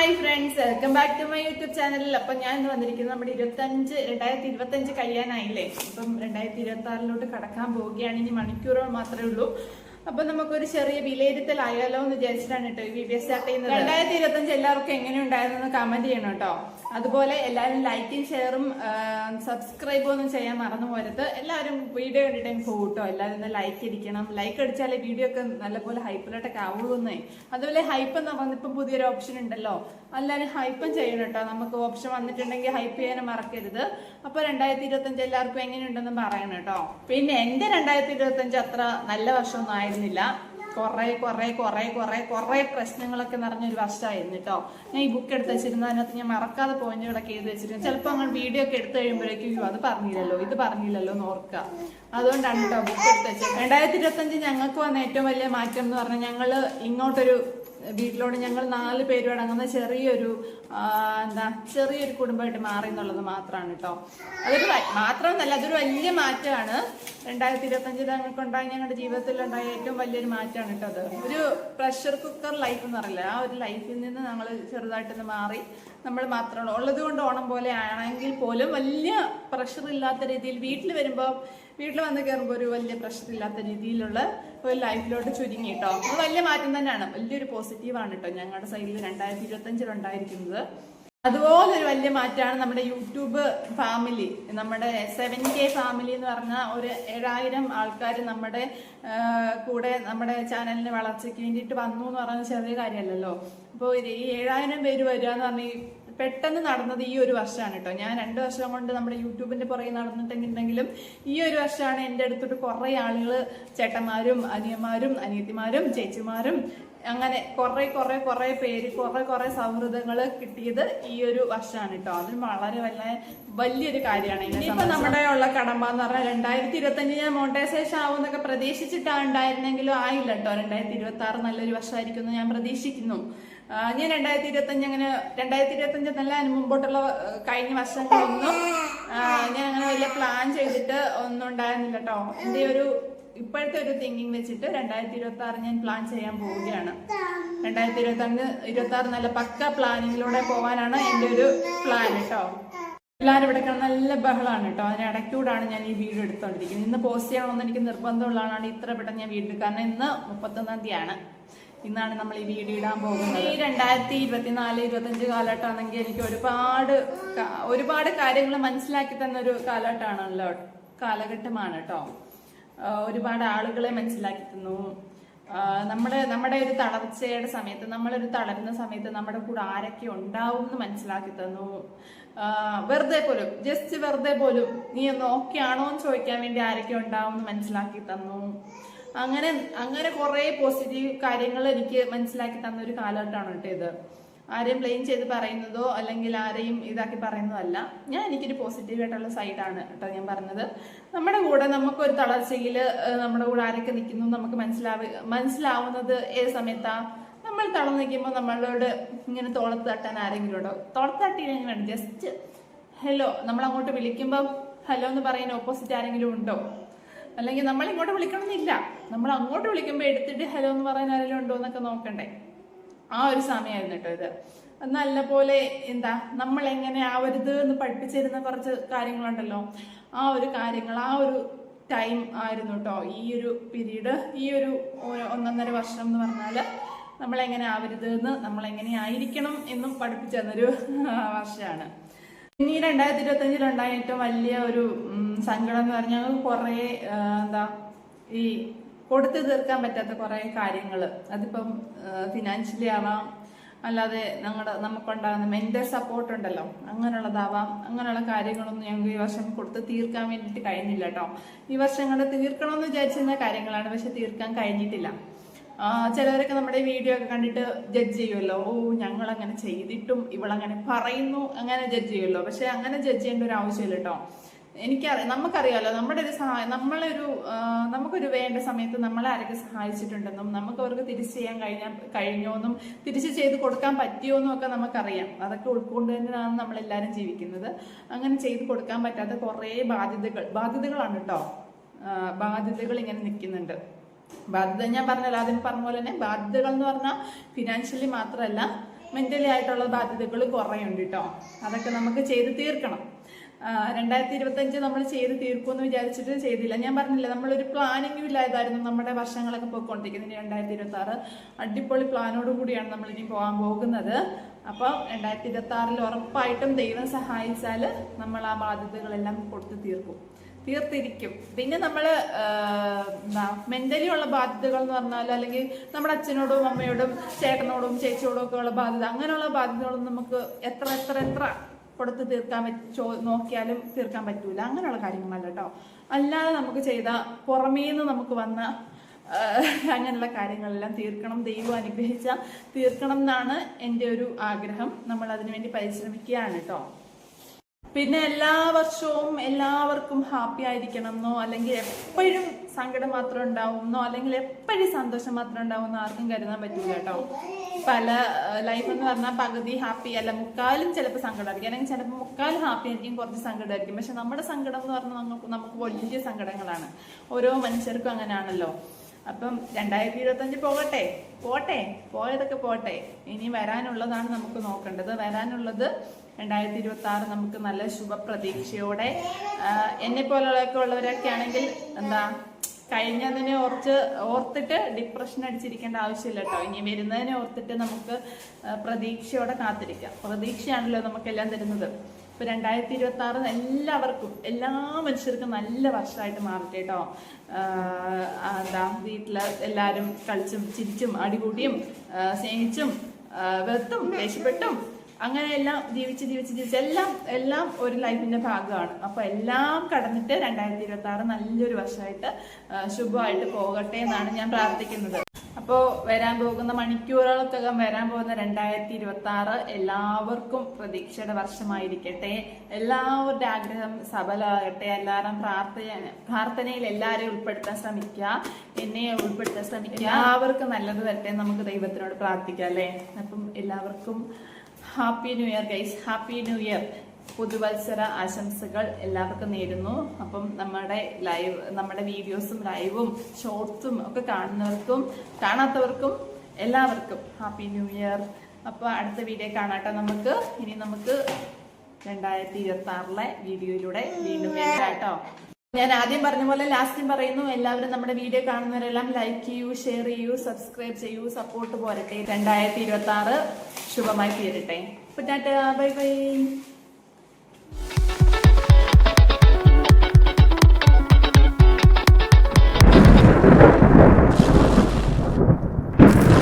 Hi friends, welcome back to my YouTube ചാനലിൽ. അപ്പൊ ഞാൻ ഇന്ന് വന്നിരിക്കുന്നത് നമ്മുടെ 2025 കഴിയാനായില്ലേ. ഇപ്പം 2026 കടക്കാൻ പോവുകയാണ്. ഇനി മണിക്കൂറുകൾ മാത്രമേ ഉള്ളൂ. അപ്പൊ നമുക്കൊരു ചെറിയ വിലയിരുത്തൽ ആയാലോ എന്ന് വിചാരിച്ചിട്ടാണ് കേട്ടോ ഈ വീഡിയോ സ്റ്റാർട്ട് ചെയ്യുന്നത്. 2025 എല്ലാവർക്കും എങ്ങനെ ഉണ്ടായിരുന്നു കമന്റ് ചെയ്യണം കേട്ടോ. അതുപോലെ എല്ലാവരും ലൈക്കും ഷെയറും സബ്സ്ക്രൈബും ഒന്നും ചെയ്യാൻ മറന്നു പോരുത്. എല്ലാവരും വീഡിയോ കണ്ടിട്ട് പോകും കേട്ടോ. എല്ലാവരും ലൈക്ക് അടിക്കണം. ലൈക്ക് അടിച്ചാലേ വീഡിയോ ഒക്കെ നല്ലപോലെ ഹൈപ്പിലോട്ടൊക്കെ ആവുള്ളൂന്നേ. അതുപോലെ ഹൈപ്പ് എന്ന് പറഞ്ഞിപ്പം പുതിയൊരു ഓപ്ഷൻ ഉണ്ടല്ലോ, എല്ലാവരും ഹൈപ്പും ചെയ്യണം കേട്ടോ. നമുക്ക് ഓപ്ഷൻ വന്നിട്ടുണ്ടെങ്കിൽ ഹൈപ്പ് ചെയ്യാനും മറക്കരുത്. അപ്പൊ 2025 എല്ലാവർക്കും എങ്ങനെയുണ്ടെന്ന് പറയണം കേട്ടോ. പിന്നെ എന്റെ 2025 അത്ര നല്ല വർഷമൊന്നും ആയിരുന്നില്ല. കുറെ പ്രശ്നങ്ങളൊക്കെ നിറഞ്ഞൊരു വർഷമായിരുന്നു കേട്ടോ. ഞാൻ ഈ ബുക്ക് എടുത്ത് വെച്ചിരുന്നു, അതിനകത്ത് ഞാൻ മറക്കാതെ പോയിന്റുകളൊക്കെ എഴുതി വെച്ചിരുന്നു. ചിലപ്പോൾ അങ്ങനെ വീഡിയോ ഒക്കെ എടുത്തു കഴിയുമ്പോഴേക്കും അത് പറഞ്ഞില്ലല്ലോ ഇത് പറഞ്ഞില്ലല്ലോ എന്ന് ഓർക്കുക. അതുകൊണ്ടാണ് കേട്ടോ ബുക്ക് എടുത്ത് വെച്ചത്. 2025 ഞങ്ങൾക്ക് വന്ന ഏറ്റവും വലിയ മാറ്റം എന്ന് പറഞ്ഞാൽ ഞങ്ങള് ഇങ്ങോട്ടൊരു വീട്ടിലോട് ഞങ്ങൾ 4 പേരും അടങ്ങുന്ന ചെറിയൊരു കുടുംബമായിട്ട് മാറി എന്നുള്ളത് മാത്രമാണ് കേട്ടോ. അതൊരു മാത്രമെന്നല്ല, അതൊരു വലിയ മാറ്റമാണ്. 2025 ഞങ്ങൾക്കുണ്ടായ ഞങ്ങളുടെ ജീവിതത്തിലുണ്ടായ ഏറ്റവും വലിയൊരു മാറ്റമാണ് കേട്ടോ അത്. ഒരു പ്രഷർ കുക്കർ ലൈഫ് എന്ന് പറയില്ല, ആ ഒരു ലൈഫിൽ നിന്ന് ഞങ്ങൾ ചെറുതായിട്ടൊന്ന് മാറി. നമ്മൾ മാത്രമേ ഉള്ളത് കൊണ്ട് ഓണം പോലെ ആണെങ്കിൽ പോലും വലിയ പ്രഷർ ഇല്ലാത്ത രീതിയിൽ വീട്ടിൽ വന്ന് കയറുമ്പോൾ ഒരു വലിയ പ്രഷർ ഇല്ലാത്ത രീതിയിലുള്ള ഒരു ലൈഫിലോട്ട് ചുരുങ്ങി കേട്ടോ. അത് വലിയ മാറ്റം തന്നെയാണ്, വലിയൊരു പോസിറ്റീവാണ് കേട്ടോ ഞങ്ങളുടെ സൈഡിൽ 2025 ഉണ്ടായിരിക്കുന്നത്. അതുപോലെ ഒരു വലിയ മാറ്റമാണ് നമ്മുടെ യൂട്യൂബ് ഫാമിലി. നമ്മുടെ 7K ഫാമിലി എന്ന് പറഞ്ഞാൽ ഒരു 7000 ആൾക്കാർ നമ്മുടെ കൂടെ നമ്മുടെ ചാനലിന്റെ വളർച്ചയ്ക്ക് വേണ്ടിയിട്ട് വന്നു എന്ന് പറഞ്ഞാൽ ചെറിയ കാര്യമല്ലല്ലോ. അപ്പോൾ ഈ 7000 പേര് വരിക എന്ന് പറഞ്ഞാൽ പെട്ടെന്ന് നടന്നത് ഈ ഒരു വർഷമാണ് കേട്ടോ. ഞാൻ 2 വർഷം കൊണ്ട് നമ്മുടെ യൂട്യൂബിന്റെ പുറകെ നടന്നിട്ടുണ്ടെങ്കിലും ഈ ഒരു വർഷമാണ് എൻ്റെ അടുത്തോട്ട് കുറെ ആളുകൾ, ചേട്ടന്മാരും അനിയന്മാരും അനിയത്തിമാരും ചേച്ചിമാരും, അങ്ങനെ കുറെ പേര് കുറെ സൗഹൃദങ്ങൾ കിട്ടിയത് ഈ ഒരു വർഷമാണ് കേട്ടോ. അത് വളരെ വലിയൊരു കാര്യമാണ്. ഇനിയിപ്പോ നമ്മുടെ ഉള്ള കടമ്പ എന്ന് പറഞ്ഞാൽ 2025 ഞാൻ മോണിറ്റൈസേഷൻ ആവുമെന്നൊക്കെ പ്രതീക്ഷിച്ചിട്ടാണ് ഉണ്ടായിരുന്നെങ്കിലും ആയില്ല കേട്ടോ. 2026 നല്ലൊരു വർഷമായിരിക്കും എന്ന് ഞാൻ പ്രതീക്ഷിക്കുന്നു. ഞാൻ 2025 എന്നല്ല, അതിന് മുമ്പോട്ടുള്ള കഴിഞ്ഞ വർഷങ്ങളൊന്നും ഞാൻ അങ്ങനെ വലിയ പ്ലാൻ ചെയ്തിട്ട് ഒന്നും ഉണ്ടായിരുന്നില്ല കേട്ടോ. എന്റെ ഇപ്പോഴത്തെ ഒരു തിങ്കിങ് വെച്ചിട്ട് 2026 ഞാൻ പ്ലാൻ ചെയ്യാൻ പോവുകയാണ്. 2026 നല്ല പക്ക പ്ലാനിങ്ങിലൂടെ പോകാനാണ് എന്റെ ഒരു പ്ലാൻ കേട്ടോ. എല്ലാവരും ഇവിടെ നല്ല ബഹളമാണ് കേട്ടോ. അതിനിടയ്ക്കൂടാണ് ഞാൻ ഈ വീഡിയോ എടുത്തോണ്ടിരിക്കുന്നത്. ഇന്ന് പോസ്റ്റ് ചെയ്യണമെന്ന് എനിക്ക് നിർബന്ധമുള്ളതാണ്. ഇത്ര പെട്ടെന്ന് ഞാൻ വീഡിയോ, കാരണം ഇന്ന് 31-ാം തീയതിയാണ്. ഇന്നാണ് നമ്മൾ ഈ വീഡിയോ ഇടാൻ പോകുന്നത്. ഈ 2024-25 കാലഘട്ടമാണെങ്കിൽ എനിക്ക് ഒരുപാട് കാര്യങ്ങൾ മനസ്സിലാക്കി തന്നൊരു കാലഘട്ടമാണ് കേട്ടോ. ഒരുപാട് ആളുകളെ മനസ്സിലാക്കി തന്നു. നമ്മുടെ ഒരു തളർച്ചയുടെ സമയത്ത്, നമ്മളൊരു തളരുന്ന സമയത്ത് നമ്മുടെ കൂടെ ആരൊക്കെ ഉണ്ടാവും എന്ന് മനസ്സിലാക്കി തന്നു. വെറുതെ പോലും നീ ഒന്ന് ഓക്കെ ആണോ എന്ന് ചോദിക്കാൻ വേണ്ടി ആരൊക്കെ ഉണ്ടാവും എന്ന് മനസ്സിലാക്കി തന്നു. അങ്ങനെ കുറെ പോസിറ്റീവ് കാര്യങ്ങൾ എനിക്ക് മനസ്സിലാക്കി തന്ന ഒരു കാലഘട്ടമാണ് കേട്ടോ ഇത്. ആരെയും ബ്ലെയിം ചെയ്ത് പറയുന്നതോ അല്ലെങ്കിൽ ആരെയും ഇതാക്കി പറയുന്നതല്ല. എനിക്കൊരു പോസിറ്റീവായിട്ടുള്ള സൈഡാണ് കേട്ടോ ഞാൻ പറഞ്ഞത്. നമ്മുടെ കൂടെ നമുക്കൊരു തളർച്ചയിൽ നമ്മുടെ കൂടെ ആരൊക്കെ നിൽക്കുന്നു നമുക്ക് മനസ്സിലാവുന്നത് ഏത് സമയത്താ? നമ്മൾ തളർന്നു നിൽക്കുമ്പോൾ നമ്മളോട് ഇങ്ങനെ തോളത്ത് തട്ടാൻ ആരെങ്കിലും ഉണ്ടോ? തോളത്ത് തട്ടിയില്ലെങ്കിൽ വേണം, ജസ്റ്റ് ഹലോ, നമ്മൾ അങ്ങോട്ട് വിളിക്കുമ്പോൾ ഹലോ എന്ന് പറയുന്ന ഓപ്പോസിറ്റ് ആരെങ്കിലും ഉണ്ടോ? അല്ലെങ്കിൽ നമ്മൾ ഇങ്ങോട്ട് വിളിക്കണമെന്നില്ല, നമ്മൾ അങ്ങോട്ട് വിളിക്കുമ്പോൾ എടുത്തിട്ട് ഹലോ എന്ന് പറയാൻ ആരെങ്കിലും ഉണ്ടോ എന്നൊക്കെ നോക്കണ്ടേ. ആ ഒരു സമയമായിരുന്നു കേട്ടോ ഇത്. നല്ല പോലെ നമ്മൾ എങ്ങനെ ആവരുത് എന്ന് പഠിപ്പിച്ചിരുന്ന കുറച്ച് കാര്യങ്ങളുണ്ടല്ലോ. ആ ഒരു ടൈം ആയിരുന്നു കേട്ടോ ഈ ഒരു പീരീഡ്. ഈ ഒരു 1.5 വർഷം എന്ന് പറഞ്ഞാല് നമ്മളെങ്ങനെ ആവരുത് എന്ന്, നമ്മളെങ്ങനെ ആയിരിക്കണം എന്നും പഠിപ്പിച്ചു തന്നൊരു വർഷമാണ്. ഇനി 2025 ഉണ്ടായ ഏറ്റവും വലിയ ഒരു സങ്കടം എന്ന് പറഞ്ഞാൽ കുറെ ഈ കൊടുത്തു തീർക്കാൻ പറ്റാത്ത കുറെ കാര്യങ്ങള്. അതിപ്പം ഫിനാൻഷ്യലി ആവാം, അല്ലാതെ നമുക്കുണ്ടാകുന്ന മെന്റൽ സപ്പോർട്ട് ഉണ്ടല്ലോ, അങ്ങനെയുള്ളതാവാം. അങ്ങനെയുള്ള കാര്യങ്ങളൊന്നും ഞങ്ങൾക്ക് ഈ വർഷം കൊടുത്ത് തീർക്കാൻ വേണ്ടിയിട്ട് കഴിഞ്ഞില്ല കേട്ടോ. ഈ വർഷം കൊണ്ട് തീർക്കണമെന്ന് വിചാരിച്ചിരുന്ന കാര്യങ്ങളാണ്, പക്ഷെ തീർക്കാൻ കഴിഞ്ഞിട്ടില്ല. ചിലവരൊക്കെ നമ്മുടെ വീഡിയോ ഒക്കെ കണ്ടിട്ട് ജഡ്ജ് ചെയ്യുമല്ലോ. ഞങ്ങൾ അങ്ങനെ ചെയ്തിട്ടും ഇവളങ്ങനെ പറയുന്നു, അങ്ങനെ ജഡ്ജ് ചെയ്യുമല്ലോ. പക്ഷെ അങ്ങനെ ജഡ്ജ് ചെയ്യേണ്ട ഒരു ആവശ്യമില്ല കേട്ടോ. നമുക്കറിയാലോ നമ്മുടെ ഒരു സഹായം, നമുക്കൊരു വേണ്ട സമയത്ത് നമ്മളെ ആരൊക്കെ സഹായിച്ചിട്ടുണ്ടെന്നും നമുക്ക് അവർക്ക് തിരിച്ചു ചെയ്യാൻ കഴിഞ്ഞോന്നും തിരിച്ചു ചെയ്ത് കൊടുക്കാൻ പറ്റിയോന്നും ഒക്കെ നമുക്കറിയാം. അതൊക്കെ ഉൾക്കൊണ്ട് തന്നെയാണ് നമ്മളെല്ലാവരും ജീവിക്കുന്നത്. അങ്ങനെ ചെയ്ത് കൊടുക്കാൻ പറ്റാത്ത കുറെ ബാധ്യതകളാണ് കേട്ടോ. ബാധ്യതകൾ ഇങ്ങനെ നിൽക്കുന്നുണ്ട്. ബാധ്യത ഞാൻ പറഞ്ഞല്ലോ, അതിന് പറഞ്ഞ പോലെ തന്നെ ബാധ്യതകൾ എന്ന് പറഞ്ഞാൽ ഫിനാൻഷ്യലി മാത്രമല്ല, മെന്റലി ആയിട്ടുള്ള ബാധ്യതകൾ കുറയുണ്ട് കേട്ടോ. അതൊക്കെ നമുക്ക് ചെയ്ത് തീർക്കണം. 2025 നമ്മൾ ചെയ്ത് തീർക്കുമെന്ന് വിചാരിച്ചിട്ട് ചെയ്തില്ല. ഞാൻ പറഞ്ഞില്ല, നമ്മളൊരു പ്ലാനിങ്ങും ഇല്ലാതായിരുന്നു നമ്മുടെ വർഷങ്ങളൊക്കെ പോയിക്കൊണ്ടിരിക്കുന്നത്. 2026 അടിപൊളി പ്ലാനോട് കൂടിയാണ് നമ്മൾ ഇനി പോകാൻ പോകുന്നത്. അപ്പം 2026 ഉറപ്പായിട്ടും ദൈവം സഹായിച്ചാൽ നമ്മൾ ആ ബാധ്യതകളെല്ലാം കൊടുത്തു തീർത്തിരിക്കും. പിന്നെ നമ്മൾ മെന്റലി ഉള്ള ബാധ്യതകൾ എന്ന് പറഞ്ഞാൽ, അല്ലെങ്കിൽ നമ്മുടെ അച്ഛനോടും അമ്മയോടും ചേട്ടനോടും ചേച്ചിയോടും ഒക്കെ ഉള്ള ബാധ്യത, അങ്ങനെയുള്ള ബാധ്യതകളൊന്നും നമുക്ക് എത്ര കൊടുത്ത് തീർക്കാൻ നോക്കിയാലും തീർക്കാൻ പറ്റൂല. അങ്ങനെയുള്ള കാര്യങ്ങളല്ല കേട്ടോ. അല്ലാതെ നമുക്ക് ചെയ്ത പുറമേന്ന് നമുക്ക് വന്ന അങ്ങനെയുള്ള കാര്യങ്ങളെല്ലാം തീർക്കണം. ദൈവം അനുഗ്രഹിച്ച തീർക്കണം എന്നാണ് എൻ്റെ ഒരു ആഗ്രഹം. നമ്മൾ അതിനുവേണ്ടി പരിശ്രമിക്കുകയാണ് കേട്ടോ. പിന്നെ എല്ലാ വർഷവും എല്ലാവർക്കും ഹാപ്പി ആയിരിക്കണം എന്നോ, അല്ലെങ്കിൽ എപ്പോഴും സങ്കടം മാത്രം ഉണ്ടാവുമെന്നോ, അല്ലെങ്കിൽ എപ്പോഴും സന്തോഷം മാത്രം ഉണ്ടാവുമെന്നോ ആർക്കും കരുതാൻ പറ്റില്ല കേട്ടോ. പല ലൈഫ് എന്ന് പറഞ്ഞാൽ പകുതി ഹാപ്പി അല്ല, മുക്കാലും ചിലപ്പോൾ സങ്കടമായിരിക്കും, അല്ലെങ്കിൽ ചിലപ്പോൾ മുക്കാലും ഹാപ്പി ആയിരിക്കും, കുറച്ച് സങ്കടമായിരിക്കും. പക്ഷെ നമ്മുടെ സങ്കടം എന്ന് പറഞ്ഞാൽ നമുക്ക് വലിയ സങ്കടങ്ങളാണ്. ഓരോ മനുഷ്യർക്കും അങ്ങനെയാണല്ലോ. അപ്പം 2025 പോയതൊക്കെ പോട്ടെ. ഇനി വരാനുള്ളതാണ് നമുക്ക് നോക്കേണ്ടത്. വരാനുള്ളത് 2026 നമുക്ക് നല്ല ശുഭപ്രതീക്ഷയോടെ, എന്നെ പോലുള്ളൊക്കെ ഉള്ളവരൊക്കെ ആണെങ്കിൽ കഴിഞ്ഞതിനെ ഓർത്തിട്ട് ഡിപ്രഷൻ അടിച്ചിരിക്കേണ്ട ആവശ്യമില്ല കേട്ടോ. ഇനി വരുന്നതിനെ ഓർത്തിട്ട് നമുക്ക് പ്രതീക്ഷയോടെ കാത്തിരിക്കാം. പ്രതീക്ഷയാണല്ലോ നമുക്കെല്ലാം തരുന്നത്. ഇപ്പൊ 2026 എല്ലാവർക്കും, എല്ലാ മനുഷ്യർക്കും നല്ല വർഷമായിട്ട് മാറട്ടെ കേട്ടോ. വീട്ടില് എല്ലാരും കളിച്ചും ചിരിച്ചും അടികൂടിയും സ്നേഹിച്ചും വെറുത്തും ദേഷ്യപ്പെട്ടും അങ്ങനെയെല്ലാം ജീവിച്ച് എല്ലാം ഒരു ലൈഫിന്റെ ഭാഗമാണ്. അപ്പൊ എല്ലാം കടന്നിട്ട് 2026 നല്ലൊരു വർഷമായിട്ട് ശുഭമായിട്ട് പോകട്ടെ എന്നാണ് ഞാൻ പ്രാർത്ഥിക്കുന്നത്. അപ്പോ വരാൻ പോകുന്ന മണിക്കൂറുകൾക്കകം വരാൻ പോകുന്ന 2026 എല്ലാവർക്കും പ്രതീക്ഷയുടെ വർഷമായിരിക്കട്ടെ. എല്ലാവരുടെ ആഗ്രഹം സഫലമാകട്ടെ. എല്ലാവരും പ്രാർത്ഥനയിൽ എല്ലാവരെയും ഉൾപ്പെടുത്താൻ ശ്രമിക്കുക, എന്നെ ഉൾപ്പെടുത്താൻ ശ്രമിക്കുക. എല്ലാവർക്കും നല്ലത് വരട്ടെ. നമുക്ക് ദൈവത്തിനോട് പ്രാർത്ഥിക്കാം അല്ലേ. അപ്പം എല്ലാവർക്കും happy new year guys. Happy new year. പുതുവത്സര ആശംസകൾ എല്ലാവർക്കും നേരുന്നു. അപ്പം നമ്മുടെ വീഡിയോസും ലൈവും ഷോർട്സും ഒക്കെ കാണാത്തവർക്കും എല്ലാവർക്കും ഹാപ്പി ന്യൂ ഇയർ. അപ്പൊ അടുത്ത വീഡിയോ കാണാട്ടെ. നമുക്ക് 2026 വീഡിയോയിലൂടെ വീണ്ടും കേട്ടോ. ഞാൻ ആദ്യം പറഞ്ഞ പോലെ ലാസ്റ്റും പറയുന്നു, എല്ലാവരും നമ്മുടെ വീഡിയോ കാണുന്നവരെല്ലാം ലൈക്ക് ചെയ്യൂ, ഷെയർ ചെയ്യൂ, സബ്സ്ക്രൈബ് ചെയ്യൂ. സപ്പോർട്ട് പോരട്ടെ. 2026 ശുഭമായി തീരട്ടെ. Bye bye.